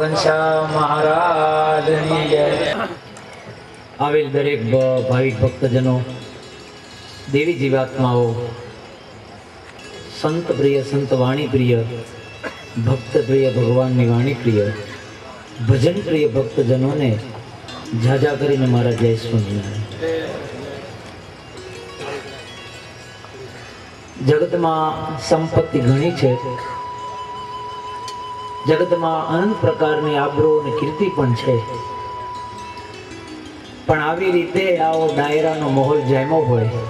ઘનશ્યામ મહારાજની જય। આવેલ દરેક ભાવિક ભક્તજનો, દેવી જીવાત્માઓ, સંત પ્રિય, સંત વાણી પ્રિય, ભક્ત પ્રિય, ભગવાનની વાણી પ્રિય, ભજન પ્રિય ભક્તજનોને ઝાઝા કરીને મારા જય સ્વામિનારાયણ। જગતમાં સંપત્તિ ઘણી છે, જગતમાં અનંત પ્રકારની આબરૂ અને કીર્તિ પણ છે, પણ આવી રીતે આવો ડાયરાનો માહોલ જામ્યો હોય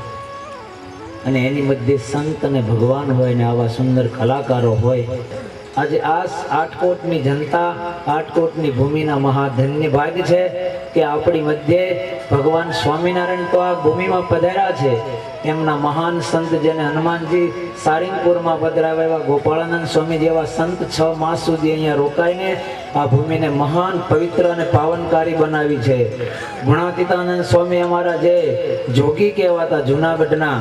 અને એની મધ્ય સંત અને ભગવાન હોય ને આવા સુંદર કલાકારો હોય, આજે આ આટકોટની જનતા, આટકોટની ભૂમિના મહાધન્ય ભાગ છે કે આપણી મધ્યે ભગવાન સ્વામિનારાયણ તો આ ભૂમિમાં પધાર્યા છે। એમના મહાન સંત જેને હનુમાનજી સારંગપુરમાં પધરાવ્યા, એવા ગોપાળાનંદ સ્વામી જેવા સંત 6 માસ સુધી અહીંયા રોકાઈને આ ભૂમિને મહાન, પવિત્ર અને પાવનકારી બનાવી છે। ગુણાતીતાનંદ સ્વામી અમારા જે જોગી કહેવાતા જુનાગઢના,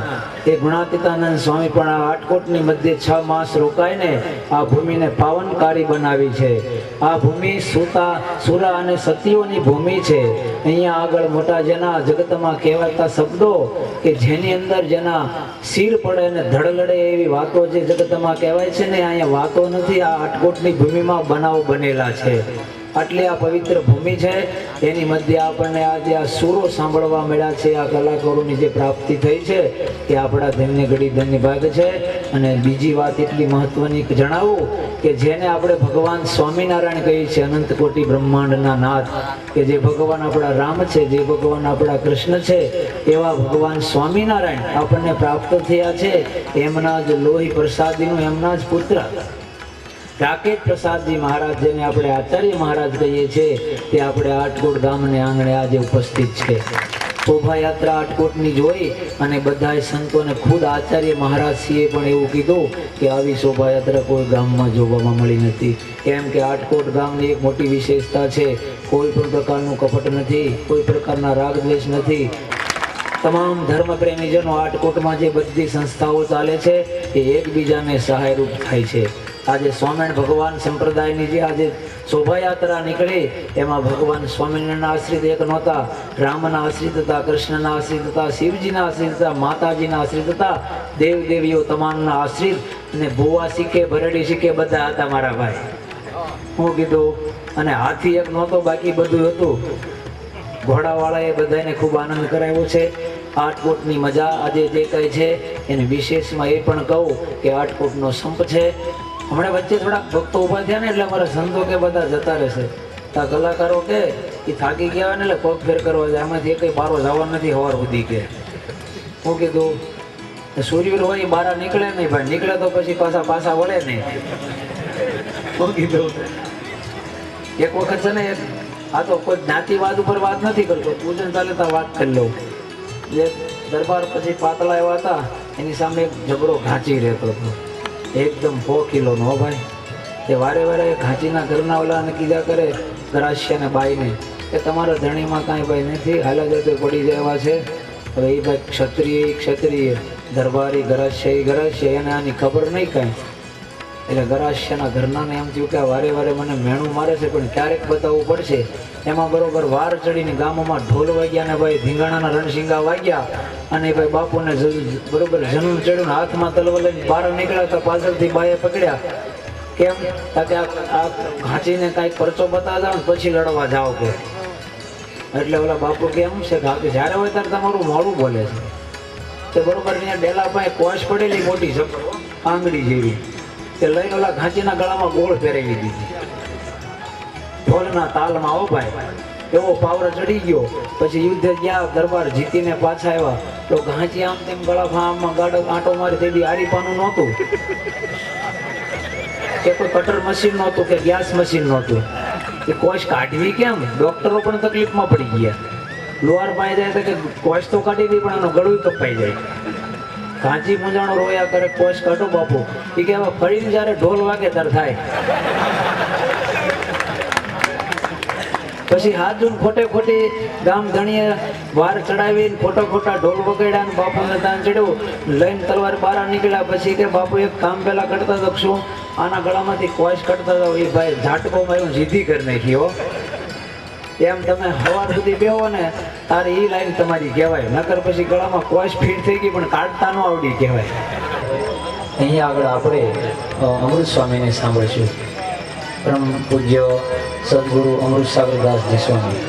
એ ગુણાતીતાનંદ સ્વામી પણ આ આટકોટની મધ્યે 6 માસ રોકાઈને આ ભૂમિને પાવનકારી બનાવી છે। આ ભૂમિ સુરા અને સતીઓની ભૂમિ છે। અહીંયા આગળ મોટા જેના જગતમાં કહેવાતા શબ્દો કે જેની અંદર જેના શિર પડે અને ધડ લડે એવી વાતો જે જગતમાં કહેવાય છે ને, અહીંયા વાતો નથી, આ આટકોટની ભૂમિમાં બનાવ બનેલા છે। આટલી આ પવિત્ર ભૂમિ છે, એની મધ્ય આપણને આજે આ સુરો સાંભળવા મળ્યા છે, આ કલાકારોની જે પ્રાપ્તિ થઈ છે તે આપણા ધન્ય ઘડી ધન્ય ભાગ છે। અને બીજી વાત એટલી મહત્વની જણાવું કે જેને આપણે ભગવાન સ્વામિનારાયણ કહીએ છીએ, અનંત કોટી બ્રહ્માંડના નાથ, કે જે ભગવાન આપણા રામ છે, જે ભગવાન આપણા કૃષ્ણ છે, એવા ભગવાન સ્વામિનારાયણ આપણને પ્રાપ્ત થયા છે। એમના જ લોહી પ્રસાદીનું, એમના જ પુત્ર રાકેશ પ્રસાદજી મહારાજ, જેને આપણે આચાર્ય મહારાજ કહીએ છીએ, તે આપણે આટકોટ ગામને આંગણે આજે ઉપસ્થિત છે। શોભાયાત્રા આટકોટની જોઈ અને બધા સંતોને ખુદ આચાર્ય મહારાજશ્રીએ પણ એવું કીધું કે આવી શોભાયાત્રા કોઈ ગામમાં જોવામાં મળી નથી। કેમ કે આટકોટ ગામની એક મોટી વિશેષતા છે, કોઈ પણ પ્રકારનું કપટ નથી, કોઈ પ્રકારના રાગ દ્વેષ નથી। તમામ ધર્મપ્રેમીજનો આટકોટમાં જે બધી સંસ્થાઓ ચાલે છે એ એકબીજાને સહાયરૂપ થાય છે। આજે સ્વામિનારાયણ ભગવાન સંપ્રદાયની જે આજે શોભાયાત્રા નીકળી, એમાં ભગવાન સ્વામિનારાયણના આશ્રિત એક નહોતા, રામના આશ્રિત હતા, કૃષ્ણના આશ્રિત હતા, શિવજીના આશ્રિત હતા, માતાજીના આશ્રિત હતા, દેવદેવીઓ તમામના આશ્રિત, અને ભુવા શીખે, ભરડી શીખે, બધા હતા મારા ભાઈ। હું કીધું, અને હાથી એક નહોતો, બાકી બધું હતું। ઘોડાવાળાએ બધાને ખૂબ આનંદ કરાવ્યો છે। આટકોટની મજા આજે જે કંઈ છે એને વિશેષમાં એ પણ કહું કે આટકોટનો સંપ છે। હમણાં વચ્ચે થોડાક ભક્તો ઊભા થયા ને એટલે અમારા સંતો કે બધા જતા રહેશે, આ કલાકારો કે એ થાકી ગયા હોય ને એટલે પગ ફેર કરવા જાય, આમાંથી કંઈ બારો જવા નથી સવાર સુધી કે। હું કીધું સૂર્યવીર હોય એ બહાર નીકળે નહીં ભાઈ, નીકળે તો પછી પાછા વળે નહીં। હું કીધું એક વખત છે ને, આ તો કોઈ જ્ઞાતિવાદ ઉપર વાત નથી કરતો, પૂજન ચાલે તો વાત કરી લઉં। જે દરબાર પછી પાતળા એવા હતા, એની સામે એક ઝઘડો ઘાંચી રહેતો હતો, એકદમ 100 કિલોનો ભાઈ। તે વારે વારે ઘાંચીના ઘરના ઓલાને કીધા કરે, ગરાસિયાને બાઈને, કે તમારા ધણીમાં કાંઈ ભાઈ નથી, હાલા જતો પડી જાય એવા છે। હવે એ ભાઈ ક્ષત્રિય, દરબારી, ગરાસિયા, એને આની ખબર નહીં કાંઈ। એટલે ગરાસિયાના ઘરનાને એમ થયું કે વારે વારે મને મેણું મારે છે, પણ ક્યારેક બતાવવું પડશે। એમાં બરોબર વાર ચડીને ગામોમાં ઢોલ વાગ્યા ને ભાઈ ધીંગાણાના રણશીંગા વાગ્યા, અને ભાઈ બાપુને બરોબર જનૂન ચડ્યું, હાથમાં તલવાર લઈને બહાર નીકળ્યા તો પાછળથી બાએ પકડ્યા। કેમ કે આ ઘાંચીને કાંઈક પરચો બતાવવા જાવ પછી લડવા જાઓ કે। એટલે ઓલા બાપુ કેમ છે કે જ્યારે હોય ત્યારે તમારું મોડું બોલે છે। તે બરોબર અહીંયા ડેલા પાસે કોશ પડેલી મોટી આંગળી જેવી, તે લઈને ઓલા ઘાંચીના ગળામાં ગોળ ફેરવી દીધી, ઢોલના તાલમાં। હો ભાઈ, એવો પાવર ચડી ગયો। પછી યુદ્ધ ગયા, દરબાર જીતીને પાછા આવ્યા તો ઘાંચી આમ તેમ ગળા ફામમાં આંટો મારી, તે આરીપાનું નહોતું કે કોઈ કટર મશીન નહોતું કે ગેસ મશીન નહોતું, એ કોશ કાઢવી કેમ? ડોક્ટરો પણ તકલીફમાં પડી ગયા। લોહાર પાસે જાય તો કે કોશ તો કાઢી દઈ પણ એનું ગળું કપાઈ જાય। ઘાંચી મૂંઝાણો રોયા કરે, કોશ કાઢો બાપુ, એ કે હવે ફરીને જ્યારે ઢોલ વાગે ત્યારે થાય। પછી હાથ જોઈને ખોટે ખોટી ગામ ધણીએ વાર ચડાવીને ખોટા ખોટા ઢોલ વગાડ્યા ને બાપુને દાન ચડ્યું લઈને તલવાર બહાર નીકળ્યા પછી કે બાપુ એક કામ પેલા કરતા તો શું આના ગળામાંથી કોશ કરતા હતા એ ભાઈ ઝાટકોમાં એવું જીધી કરી નાખી હો એમ તમે સવાર સુધી બેહો ને તારે એ લાઈન તમારી કહેવાય નકર પછી ગળામાં કોશ ફીટ થઈ ગઈ પણ કાઢતા ન આવડી કહેવાય. અહીંયા આગળ આપણે અમૃત સ્વામીને સાંભળીશું. પરમ પૂજ્ય સદગુરુ અમૃત સાગરદાસજી સ્વામી.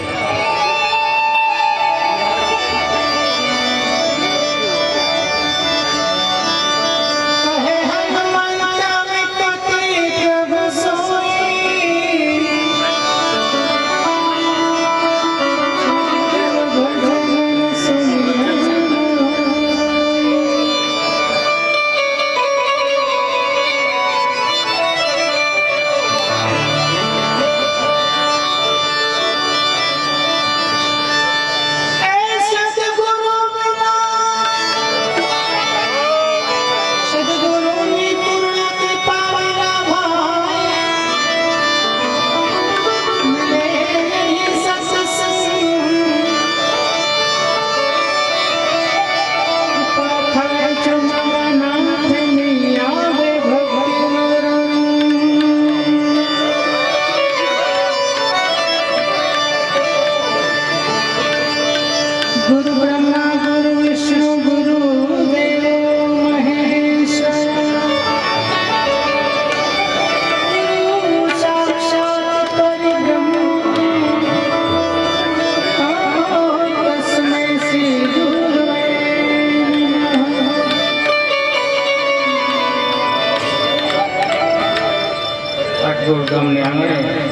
ગામને આંગણે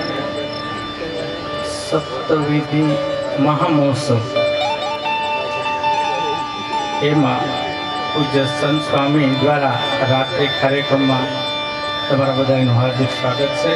સપ્તવિધિ મહામહોત્સવ એમાં પૂજ્ય સંત સ્વામી દ્વારા રાત્રિ કાર્યક્રમમાં તમારા બધાનું હાર્દિક સ્વાગત છે.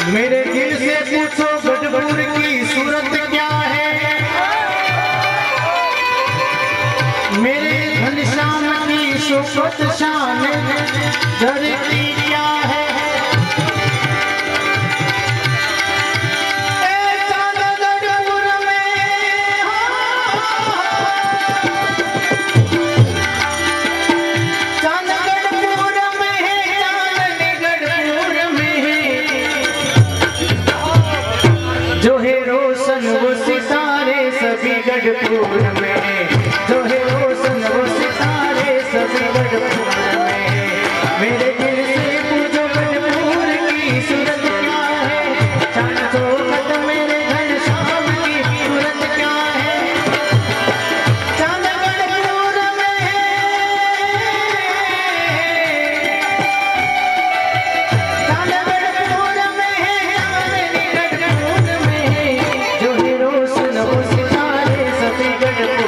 मेरे दिल से पूछो गढ़पुर की सूरत क्या है, मेरे घनश्याम की शोकत शान धरती क्या है। जो है रोशन वो सितारे सभी गढ़पुर में, जो है रोशन वो सितारे सभी गढ़पुर में। मेरे दिल से पूछो गढ़पुर की सूरत क्या है, चांद चौखट मेरे घनश्याम की सूरत क्या है। चांद गढ़पुर में चांद गढ़पुर में चांदनी गढ़पुर में, जो है रोशन वो सितारे सभी गढ़पुर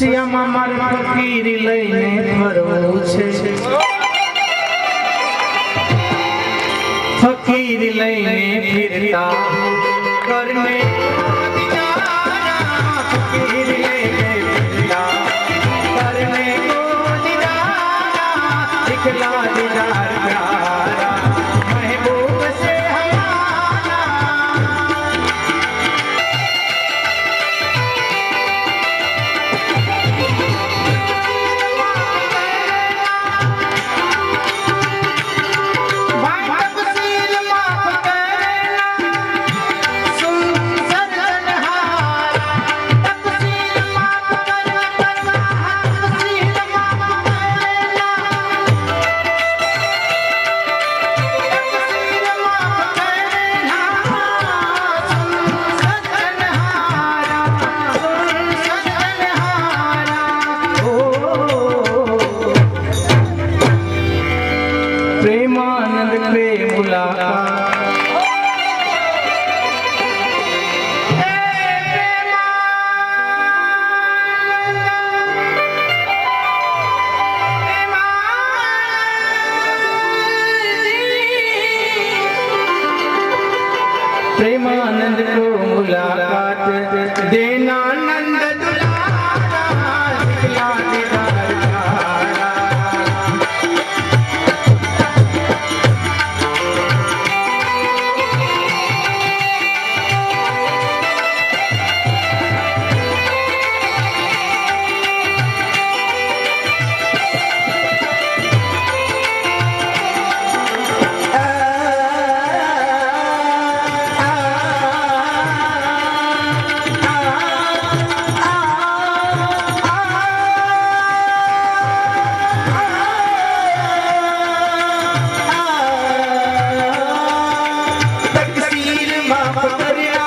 વસિયામાં મારે ફકીર લઈને ફરવું છે, ફકીર લઈને ફિરતા કરને ફકીર લઈને ફિરતા करने को दीदारा दिखला दीदार प्यारा महबूब से हमारा। तकसीर माफ करना सुनसर तन्हारा, तकसीर माफ करना तकसीर माफ करना, तकसीर माफ करना सुनसर तन्हारा, सुनसर तन्हारा। ओ प्रेमानंद पे मुलाकात, प्रेमानंद को मुलाकात देना नंद दुलारा दिखला दीदार प्यारा। तकसीर माफ करना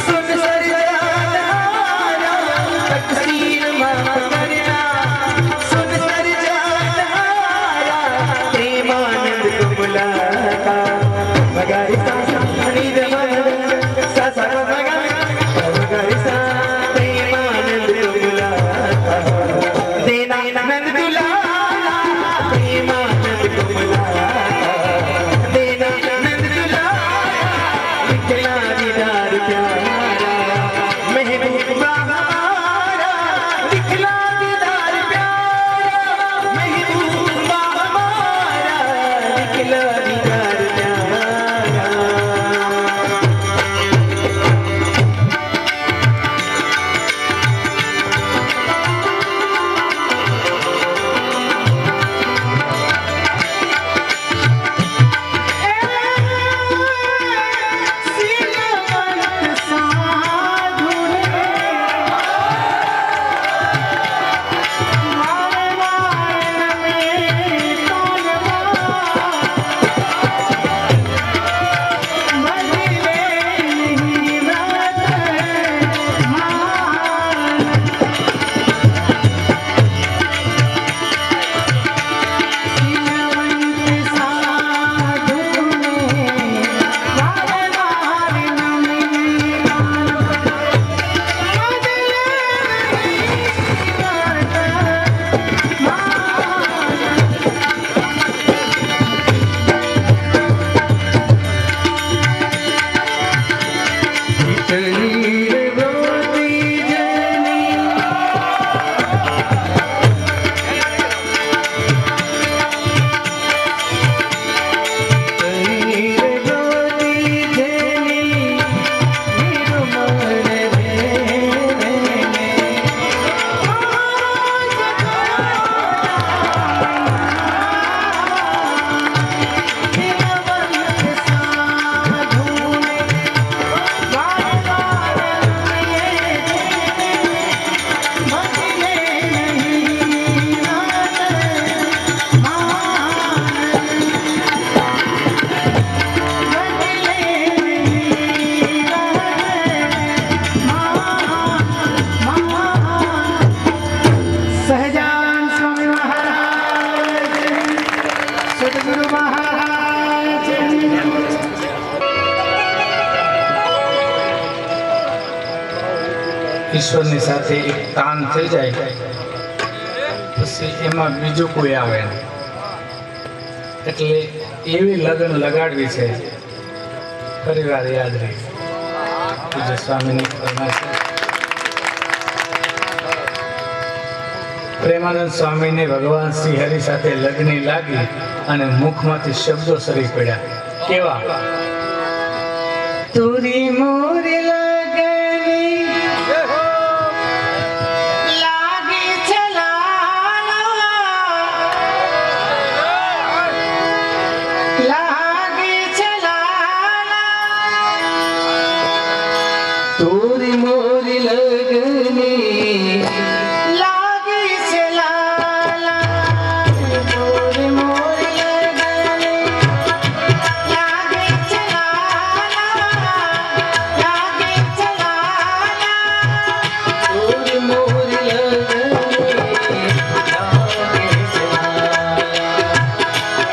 सुन सर जाना, तकसीर माफ करना सुन सर जाना, प्रेमानंद को मुलाकात मगारी सा नींद सा सा मगारी सा प्रेमानंद को मुलाकात देना नंद दुलारा, प्रेमानंद को मुलाकात देना नंद दुलारा दिखला दीदार प्यारा महबूबा हमारा, दिखला दीदार प्यारा महबूबा हमारा, दिखला दीदार प्यारा। सीना ઈશ્વરની સાથે એક તાન થઈ જાય પછી એમાં બીજું કોઈ આવે નહીં. એટલે એવી લગ્ન લગાડવી છે. ફરી વાર યાદ રહી પૂજ્ય સ્વામીની ફરમાઈશ. પ્રેમાનંદ સ્વામીને ભગવાન શ્રી હરિ સાથે લગ્ન લાગી અને મુખમાંથી શબ્દો સરી પડ્યા. કેવા? तुरी मोरी लगनी लागी चलाना लागी चलाना तुरी मोरी लगनी लागी चलाना तुरी मोरी लगनी लागी चलाना लागी चलाना तुरी मोरी लगनी लागी चलाना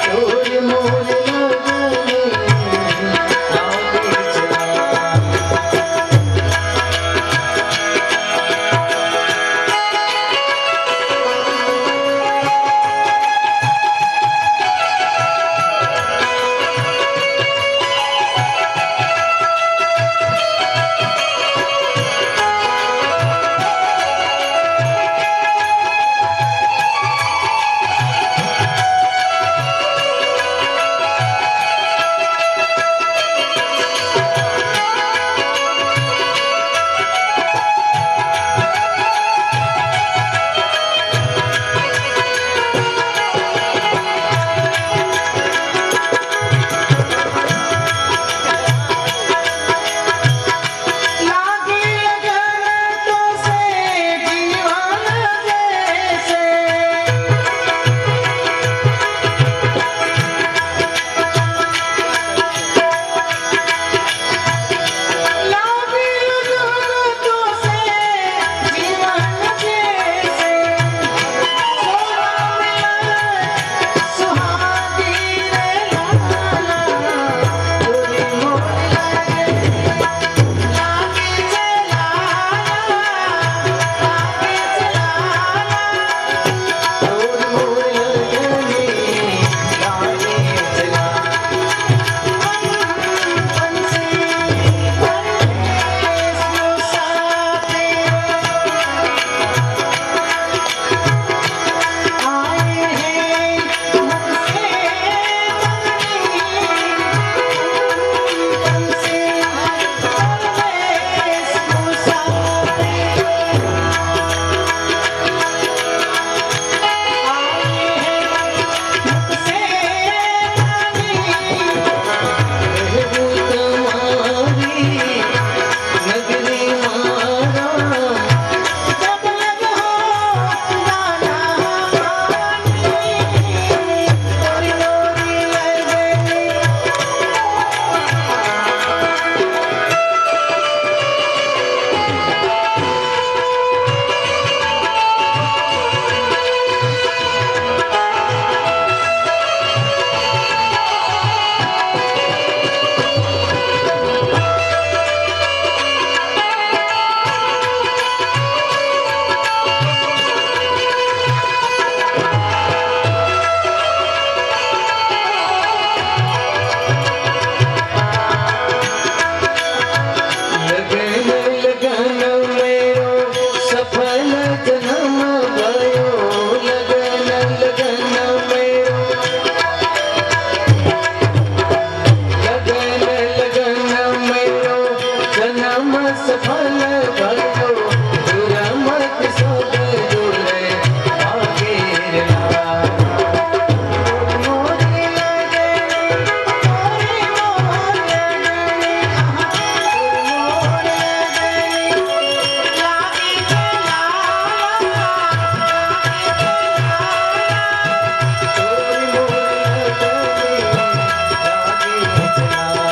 तुरी मोरी लगनी लागी चलाना लागी लगन तो से जीवन जैसे लागी लगन तो से जीवन जैसे सोना मिलन सुहागी रे लाला तुरी मोरी लगनी लागी चलाना लागी चलाना तुरी मोरी लगनी लागी चलाना पंछी परदेस मुसाफिर आए हैं हमसे पंछी परदेस मुसाफिर आए हैं हमसे रहू तुम्हारी नगरी मारा जब लग हो दाना पानी तोरी मोरी लगनी लगन लगन मेरो सफल जन्म भयो लगन लगन मेरो लगन लगन मेरो जन्म सफल भयो दुरमत सब दुरे आगे ला मोरी लगनी मोरी मोरी लगनी मोरी लगनी लागी चलाना तुरी मोरी लगनी लागी चलाना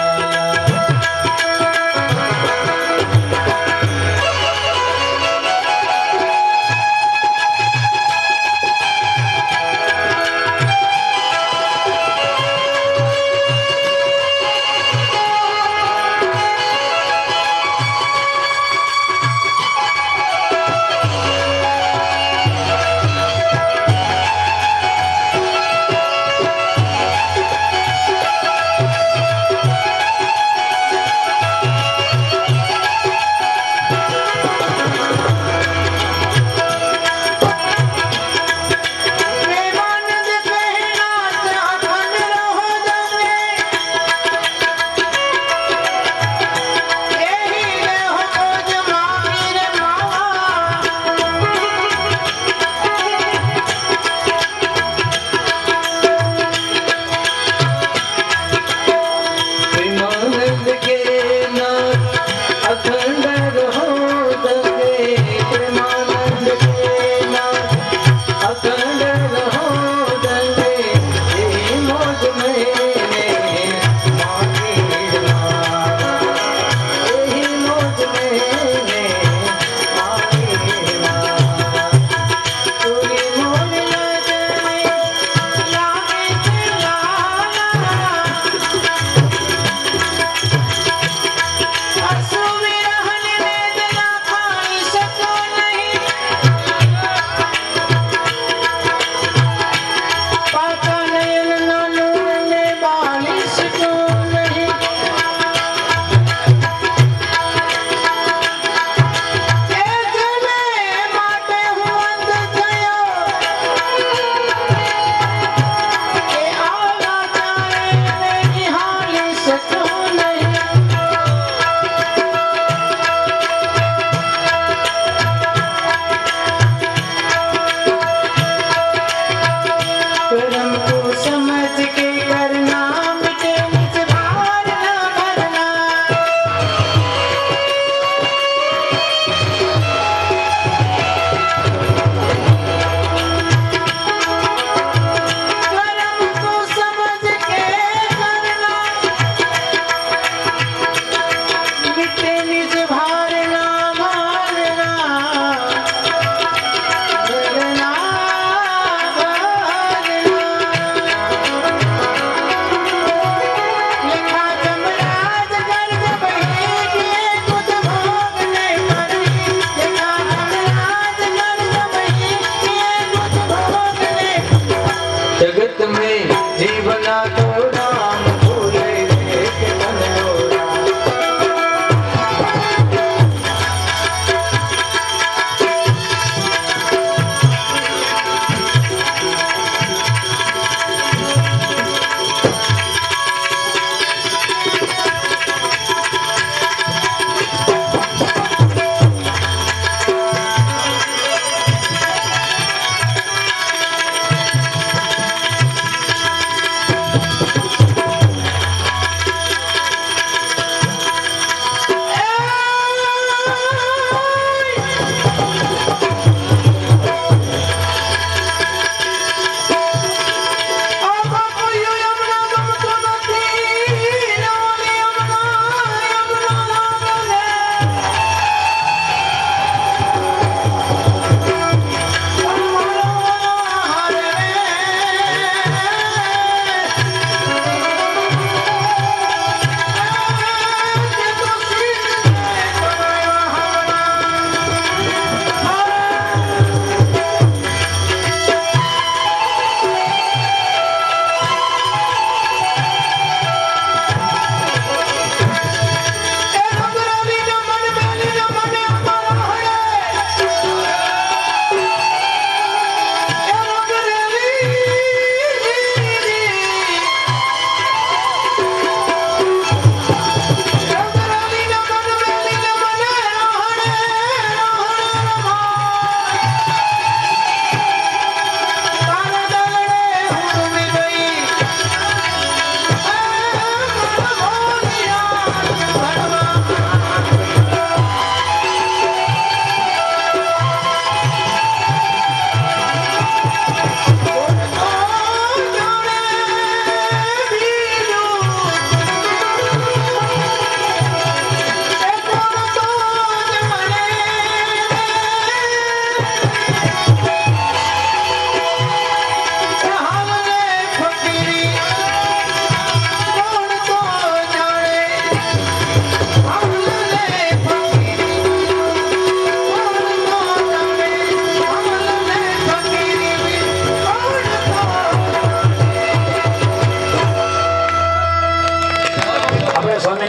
जगत में जीवना तो राम भूले के मन लोरा।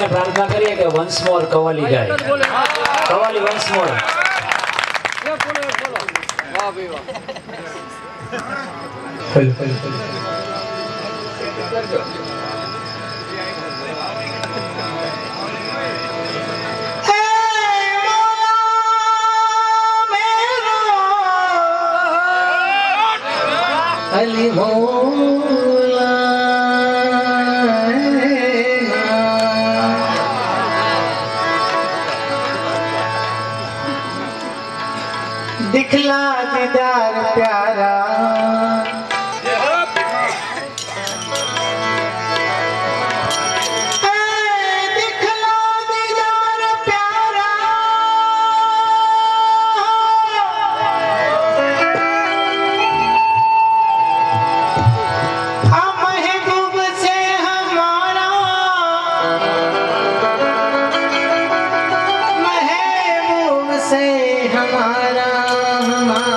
प्रार्थना करिए कि वंस मोर कवाली गाए कवाली वंस मोर अली मौला दिखला दीदार प्यारा दिखला दीदार प्यारा महबूब से हमारा महबूब से हमारा हमारा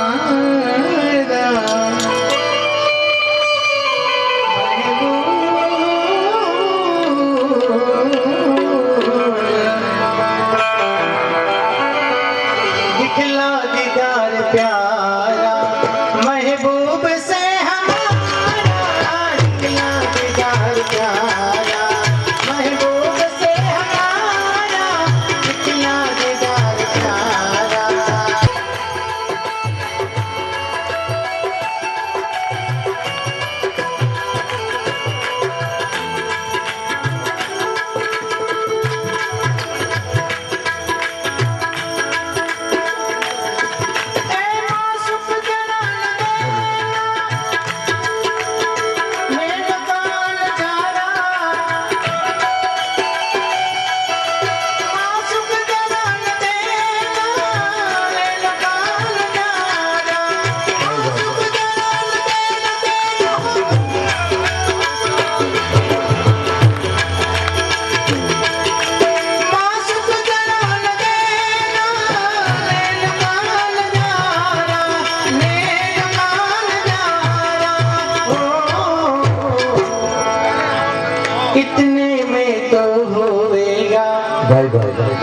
भाई भाई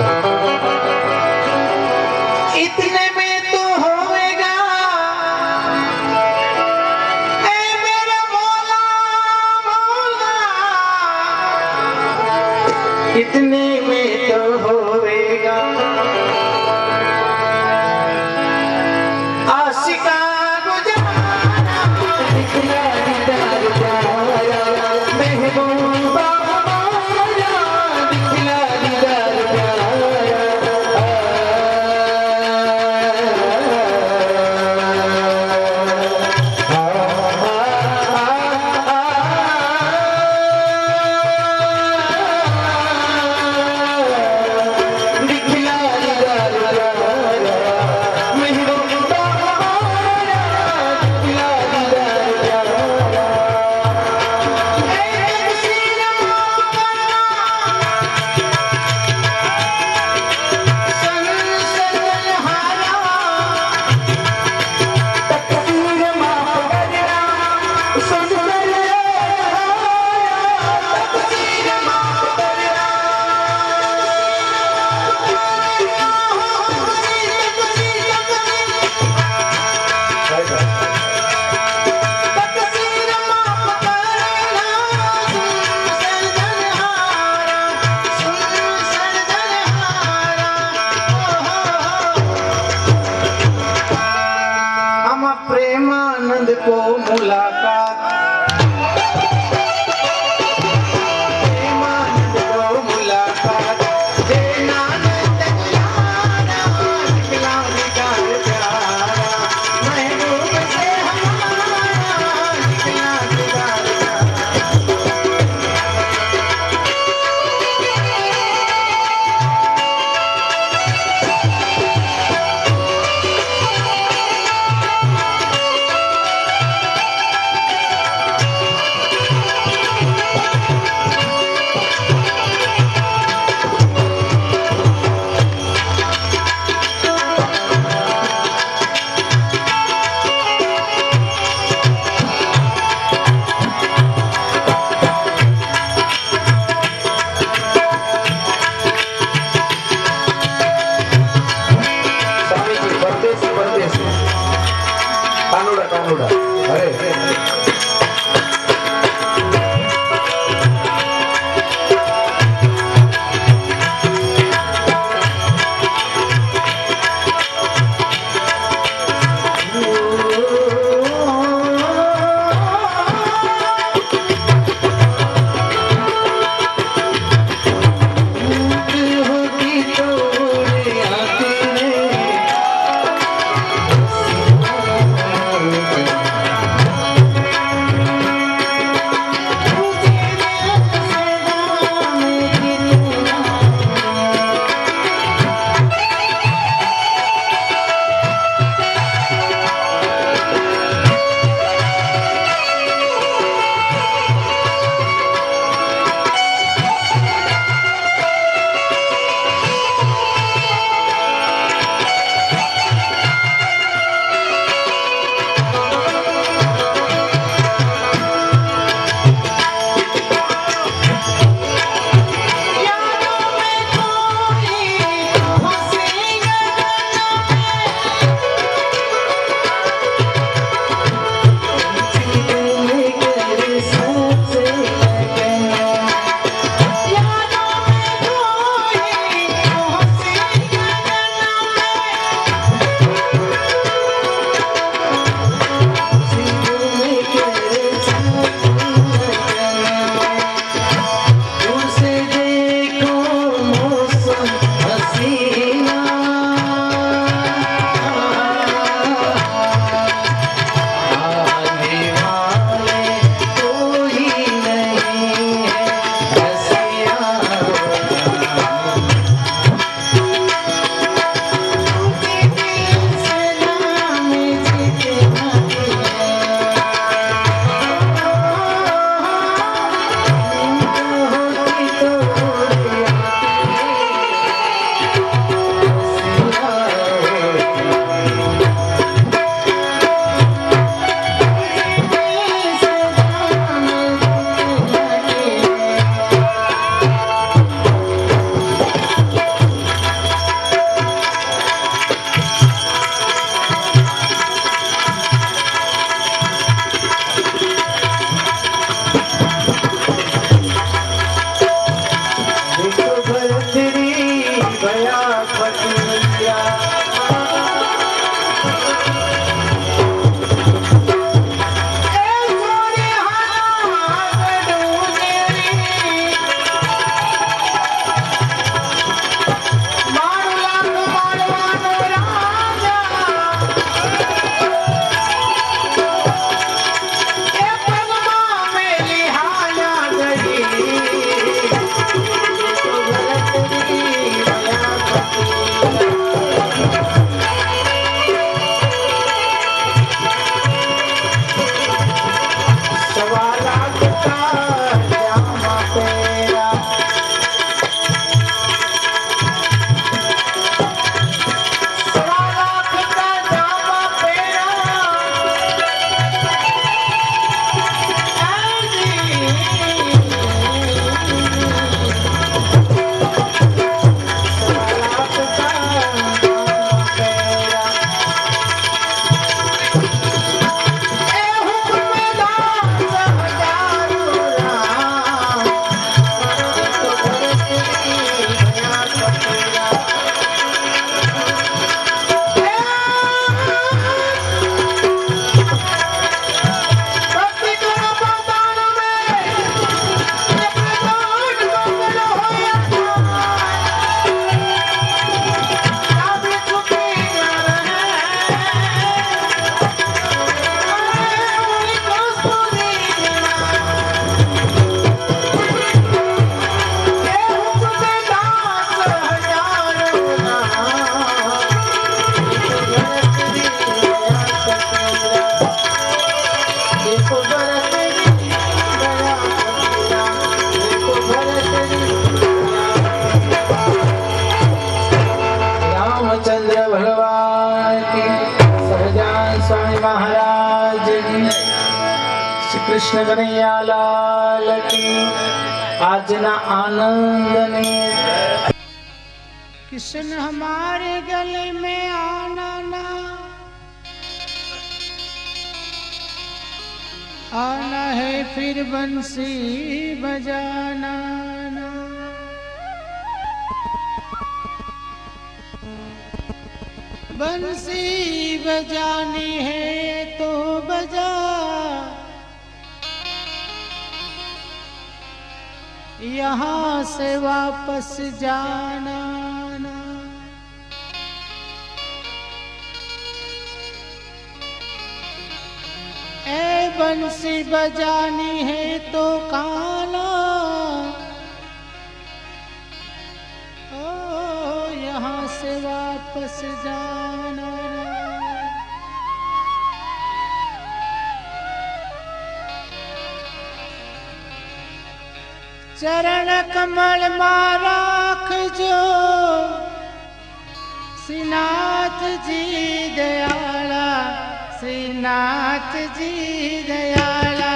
इतने में तो होएगा ए मेरा मौला मौला, इतने में तो होएगा आशिका गुजारा, दिखला दीदार प्यारा महबूबा हमारा, दिखला दीदार प्रेमानंद को मुलाकात, प्रेमानंद को मुलाकात, जैनानंद यारा, निकला निगार प्यारा, महबूब से हमारा, निकला निगार कानूड़ा अरे कृष्ण कन्हैया लाल की आजना आनंद ने कृष्ण हमारे गले में आना ना, आना है फिर बंसी बजाना ना। बंसी बजानी है तो बजा, यहाँ से वापस जाना ना। ए बंसी बजानी है तो काना, ओ यहाँ से वापस जाना ना। चरण कमल माराख जो श्रीनाथ जी दयाला, श्रीनाथ जी दयाला।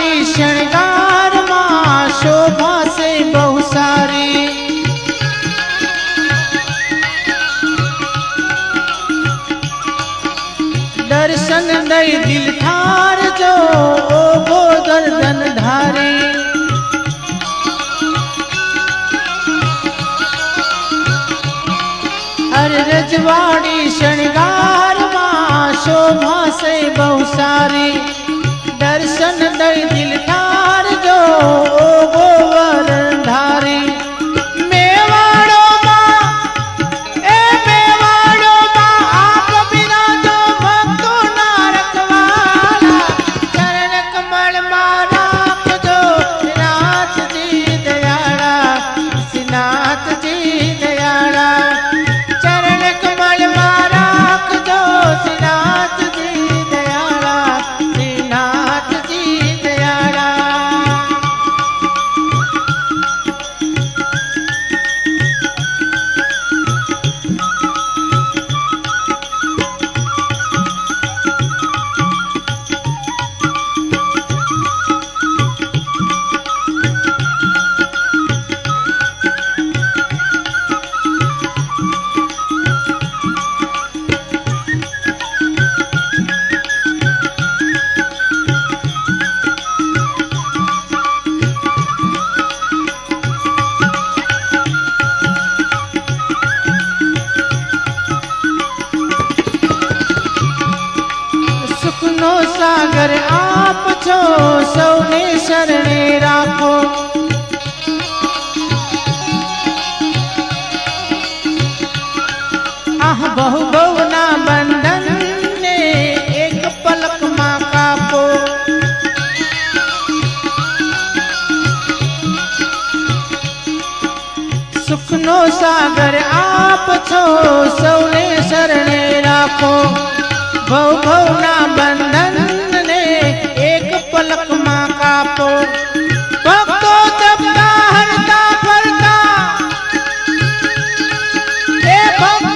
रजवाड़ी श्रृंगार माँ शोभा से बहु सारी। दर्शन दई दिल ठार जो ओ गो गर्दन धारी। हर रजवाड़ी श्रृंगार माँ शोभा से बहु सारी। दर्शन दई दिल ठार जो ओ गोवर्धन धारी। मेवाड़ो माँ ए मेवाड़ो माँ आप बिना जो भक्तो ना रखवाला। चरण कमल माँ राख जो नाथ जी दयाड़ा, नाथ जी दयाड़ा। चरण कमल माँ राख जो नाथ जी दयाड़ा, नाथ जी दयाड़ा। सुखनो सागर आप छो सौने शरणे राखो। आह बहु बहु ना बंधन ने एक पलक माँ कापो। सुखनो सागर आप छो सौने शरणे राखो। भव भव ना बंधन ने एक पलक माँ कापो। भक्तो जपता हरता फरता ए भक्त